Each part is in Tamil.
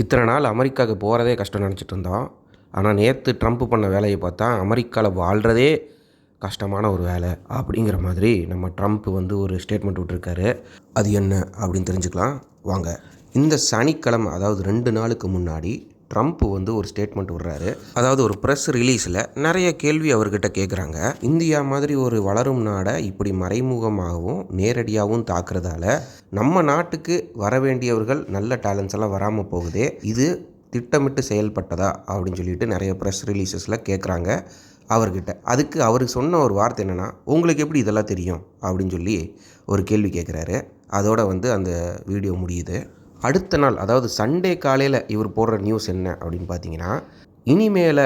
இத்தனை நாள் அமெரிக்காவுக்கு போகிறதே கஷ்டம் நினச்சிட்டு இருந்தோம். ஆனால் நேற்று ட்ரம்ப் பண்ண வேலையை பார்த்தா அமெரிக்காவில் வாழ்கிறதே கஷ்டமான ஒரு வேலை அப்படிங்கிற மாதிரி நம்ம ட்ரம்ப் வந்து ஒரு ஸ்டேட்மெண்ட் விட்டுருக்காரு. அது என்ன அப்படின்னு தெரிஞ்சுக்கலாம் வாங்க. இந்த சனிக்கிழமை, அதாவது 2 நாளுக்கு முன்னாடி ட்ரம்ப் வந்து ஒரு ஸ்டேட்மெண்ட் விடுறாரு. அதாவது ஒரு ப்ரெஸ் ரிலீஸில் நிறைய கேள்வி அவர்கிட்ட கேட்குறாங்க. இந்தியா மாதிரி ஒரு வளரும் நாடை இப்படி மறைமுகமாகவும் நேரடியாகவும் தாக்குறதால நம்ம நாட்டுக்கு வர வேண்டியவர்கள் நல்ல டேலண்ட்ஸ் எல்லாம் வராமல் போகுதே, இது திட்டமிட்டு செயல்பட்டதா அப்படின்னு சொல்லிட்டு நிறைய ப்ரெஸ் ரிலீஸஸில் கேட்குறாங்க அவர்கிட்ட. அதுக்கு அவர் சொன்ன ஒரு வார்த்தை என்னென்னா, உங்களுக்கு எப்படி இதெல்லாம் தெரியும் அப்படின்னு சொல்லி ஒரு கேள்வி கேட்குறாரு. அதோட வந்து அந்த வீடியோ முடியுது. அடுத்த நாள், அதாவது சண்டே காலையில் இவர் போடுற நியூஸ் என்ன அப்படின்னு பார்த்தீங்கன்னா, இனிமேல்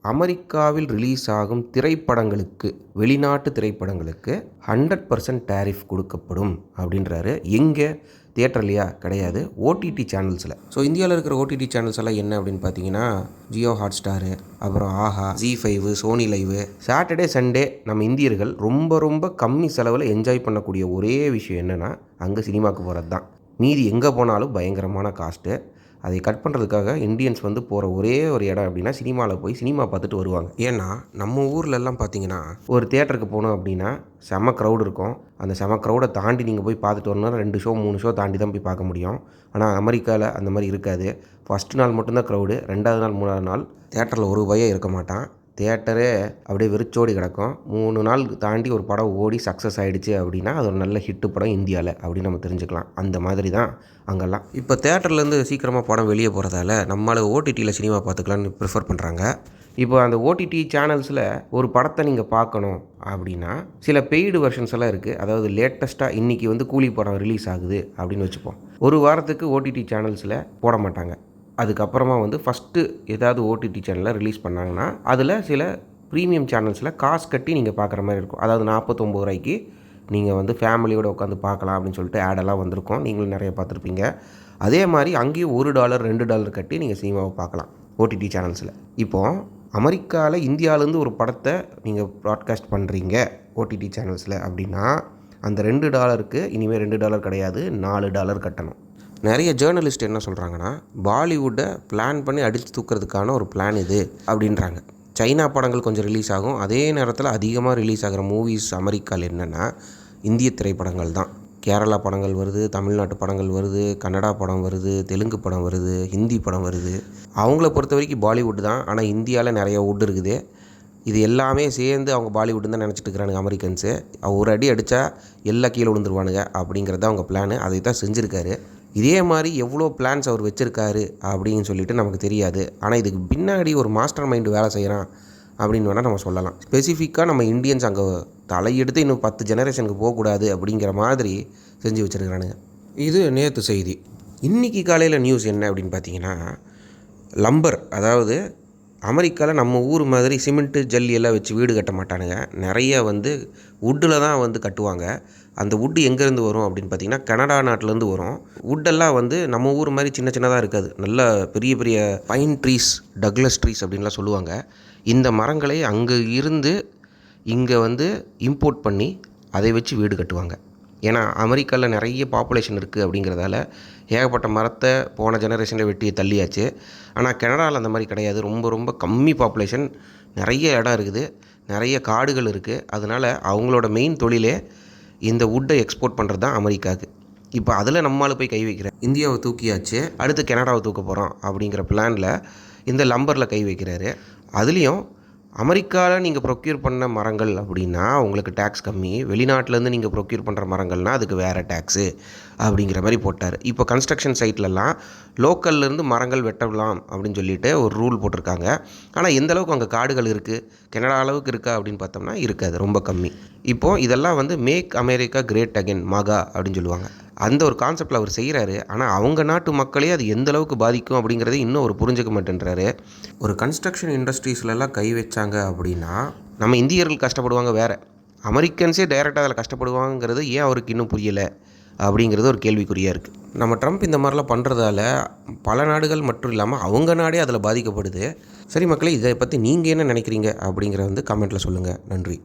அமெரிக்காவில் ரிலீஸ் ஆகும் திரைப்படங்களுக்கு, வெளிநாட்டு திரைப்படங்களுக்கு 100% டேரிஃப் கொடுக்கப்படும் அப்படின்றாரு. எங்கே? தியேட்டர்லையா? கிடையாது, ஓடிடி சேனல்ஸில். ஸோ இந்தியாவில் இருக்கிற ஓடிடி சேனல்ஸ் எல்லாம் என்ன அப்படின்னு பார்த்தீங்கன்னா, ஜியோ ஹாட்ஸ்டாரு, அப்புறம் ஆஹா, ஜி5, சோனி லைவு. சாட்டர்டே சண்டே நம்ம இந்தியர்கள் ரொம்ப ரொம்ப கம்மி செலவில் என்ஜாய் பண்ணக்கூடிய ஒரே விஷயம் என்னென்னா, அங்கே சினிமாவுக்கு போகிறது தான். மீதி எங்கே போனாலும் பயங்கரமான காஸ்ட்டு. அதை கட் பண்ணுறதுக்காக இந்தியன்ஸ் வந்து போகிற ஒரே ஒரு இடம் அப்படின்னா சினிமாவில் போய் சினிமா பார்த்துட்டு வருவாங்க. ஏன்னா நம்ம ஊர்லெல்லாம் பார்த்தீங்கன்னா, ஒரு தியேட்டருக்கு போகணும் அப்படின்னா செம க்ரௌடு இருக்கும். அந்த செம க்ரௌடை தாண்டி நீங்கள் போய் பார்த்துட்டு வரணும்னா 2 ஷோ 3 ஷோ தாண்டி தான் போய் பார்க்க முடியும். ஆனால் அமெரிக்காவில் அந்த மாதிரி இருக்காது. ஃபஸ்ட்டு நாள் மட்டும்தான் க்ரௌடு, 2வது நாள் 3வது நாள் தியேட்டரில் ஒரு பையன் இருக்க மாட்டான். தியேட்டரே அப்படியே வெறிச்சோடி கிடக்கும். 3 நாள் தாண்டி ஒரு படம் ஓடி சக்ஸஸ் ஆகிடுச்சு அப்படின்னா அது ஒரு நல்ல ஹிட்டு படம் இந்தியாவில் அப்படின்னு நம்ம தெரிஞ்சுக்கலாம். அந்த மாதிரி தான் அங்கெல்லாம். இப்போ தேட்டர்லேருந்து சீக்கிரமாக படம் வெளியே போகிறதால நம்மளால் ஓடிடியில் சினிமா பார்த்துக்கலான்னு ப்ரிஃபர் பண்ணுறாங்க. இப்போ அந்த ஓடிடி சேனல்ஸில் ஒரு படத்தை நீங்கள் பார்க்கணும் அப்படின்னா சில பெய்டு வெர்ஷன்ஸ் எல்லாம் இருக்குது. அதாவது லேட்டஸ்ட்டாக இன்றைக்கி வந்து கூலி படம் ரிலீஸ் ஆகுது அப்படின்னு வச்சுப்போம். ஒரு வாரத்துக்கு ஓடிடி சேனல்ஸில் போட மாட்டாங்க. அதுக்கப்புறமா வந்து ஃபஸ்ட்டு ஏதாவது ஓடிடி சேனலில் ரிலீஸ் பண்ணாங்கன்னா அதில் சில ப்ரீமியம் சேனல்ஸில் காசு கட்டி நீங்கள் பார்க்குற மாதிரி இருக்கும். அதாவது 49 ரூபாய்க்கு நீங்கள் வந்து ஃபேமிலியோடு உட்காந்து பார்க்கலாம் அப்படின்னு சொல்லிட்டு ஆடெல்லாம் வந்திருக்கும். நீங்களும் நிறைய பார்த்துருப்பீங்க. அதே மாதிரி அங்கேயும் $1 $2 கட்டி நீங்கள் சினிமாவை பார்க்கலாம் ஓடிடி சேனல்ஸில். இப்போது அமெரிக்காவில் இந்தியாவிலேருந்து ஒரு படத்தை நீங்கள் ப்ராட்காஸ்ட் பண்ணுறீங்க ஓடிடி சேனல்ஸில் அப்படின்னா அந்த $2க்கு இனிமேல் $2 கிடையாது, $4 கட்டணும். நிறைய ஜேர்னலிஸ்ட் என்ன சொல்கிறாங்கன்னா, பாலிவுட்டை பிளான் பண்ணி அடித்து தூக்கிறதுக்கான ஒரு பிளான் இது அப்படின்றாங்க. சைனா படங்கள் கொஞ்சம் ரிலீஸ் ஆகும். அதே நேரத்தில் அதிகமாக ரிலீஸ் ஆகிற மூவிஸ் அமெரிக்காவில் என்னென்னா இந்திய திரைப்படங்கள் தான். கேரளா படங்கள் வருது, தமிழ்நாட்டு படங்கள் வருது, கன்னடா படம் வருது, தெலுங்கு படம் வருது, ஹிந்தி படம் வருது. அவங்கள பொறுத்த வரைக்கும் பாலிவுட் தான். ஆனால் இந்தியாவில் நிறைய வுட் இருக்குது. இது எல்லாமே சேர்ந்து அவங்க பாலிவுட்டுன்னு தான் நினச்சிட்டு இருக்கிறானுங்க அமெரிக்கன்ஸு. ஒரு அடி அடித்தா எல்லாம் கீழே விழுந்துருவானுங்க அப்படிங்கிறது அவங்க பிளானு. அதை தான் செஞ்சுருக்காரு. இதே மாதிரி எவ்வளோ பிளான்ஸ் அவர் வச்சுருக்காரு அப்படின்னு சொல்லிட்டு நமக்கு தெரியாது. ஆனால் இதுக்கு பின்னாடி ஒரு மாஸ்டர் மைண்டு வேலை செய்கிறான் அப்படின்னு வேணால் நம்ம சொல்லலாம். ஸ்பெசிஃபிக்காக நம்ம இந்தியன்ஸ் அங்கே தலையெடுத்து இன்னும் 10 ஜெனரேஷனுக்கு போகக்கூடாது அப்படிங்கிற மாதிரி செஞ்சு வச்சுருக்கிறானுங்க. இது நேற்று செய்தி. இன்றைக்கி காலையில் நியூஸ் என்ன அப்படின்னு பார்த்தீங்கன்னா, லம்பர், அதாவது அமெரிக்காவில் நம்ம ஊர் மாதிரி சிமெண்ட்டு ஜல்லி எல்லாம் வச்சு வீடு கட்ட மாட்டானுங்க. நிறைய வந்து வுட்டில் தான் வந்து கட்டுவாங்க. அந்த வுட்டு எங்கேருந்து வரும் அப்படின்னு பார்த்திங்கன்னா கனடா நாட்டிலேருந்து வரும். வுட்டெல்லாம் வந்து நம்ம ஊர் மாதிரி சின்ன சின்னதாக இருக்காது. நல்ல பெரிய பெரிய பைன் ட்ரீஸ், டக்லஸ் ட்ரீஸ் அப்படின்லாம் சொல்லுவாங்க. இந்த மரங்களை அங்கே இருந்து இங்கே வந்து இம்போர்ட் பண்ணி அதை வச்சு வீடு கட்டுவாங்க. ஏன்னா அமெரிக்காவில் நிறைய பாப்புலேஷன் இருக்குது அப்படிங்கிறதால ஏகப்பட்ட மரத்தை போன ஜெனரேஷனில் வெட்டி தள்ளியாச்சு. ஆனால் கனடாவில் அந்த மாதிரி கிடையாது. ரொம்ப ரொம்ப கம்மி பாப்புலேஷன், நிறைய இடம் இருக்குது, நிறைய காடுகள் இருக்குது. அதனால் அவங்களோட மெயின் தொழிலே இந்த வுட்டை எக்ஸ்போர்ட் பண்ணுறது தான் அமெரிக்காவுக்கு. இப்போ அதில் நம்மளால் போய் கை வைக்கிறேன். இந்தியாவை தூக்கியாச்சு, அடுத்து கனடாவை தூக்க போகிறோம் அப்படிங்கிற பிளானில் இந்த லம்பரில் கை வைக்கிறாரு. அதுலேயும் அமெரிக்காவில் நீங்கள் ப்ரொக்யூர் பண்ண மரங்கள் அப்படின்னா உங்களுக்கு டேக்ஸ் கம்மி, வெளிநாட்டிலேருந்து நீங்கள் ப்ரொக்யூர் பண்ணுற மரங்கள்னால் அதுக்கு வேறு டேக்ஸு அப்படிங்கிற மாதிரி போட்டார். இப்போ கன்ஸ்ட்ரக்ஷன் சைட்லலாம் லோக்கல்லேருந்து மரங்கள் வெட்டலாம் அப்படின்னு சொல்லிட்டு ஒரு ரூல் போட்டிருக்காங்க. ஆனால் எந்த அளவுக்கு அங்கே காடுகள் இருக்குது, கனடா அளவுக்கு இருக்கா அப்படின்னு பார்த்தோம்னா இருக்காது, ரொம்ப கம்மி. இப்போது இதெல்லாம் வந்து மேக் அமெரிக்கா கிரேட் அகெயின், மகா அப்படின்னு சொல்லுவாங்க. அந்த ஒரு கான்செப்டில் அவர் செய்கிறாரு. ஆனால் அவங்க நாட்டு மக்களே அது எந்த அளவுக்கு பாதிக்கும் அப்படிங்கிறத இன்னும் அவர் புரிஞ்சுக்க மாட்டேன்றாரு. ஒரு கன்ஸ்ட்ரக்ஷன் இண்டஸ்ட்ரீஸ்லலாம் கை வச்சாங்க அப்படின்னா நம்ம இந்தியர்கள் கஷ்டப்படுவாங்க வேறு, அமெரிக்கன்ஸே டைரெக்டாக அதில் கஷ்டப்படுவாங்கிறது ஏன் அவருக்கு இன்னும் புரியலை அப்படிங்கிறது ஒரு கேள்விக்குறியாக இருக்குது. நம்ம ட்ரம்ப் இந்த மாதிரிலாம் பண்ணுறதால பல நாடுகள் மட்டும் இல்லாமல் அவங்க நாடே அதில் பாதிக்கப்படுது. சரி மக்களே, இதை பற்றி நீங்கள் என்ன நினைக்கிறீங்க அப்படிங்கிற வந்து கமெண்ட்டில் சொல்லுங்கள். நன்றி.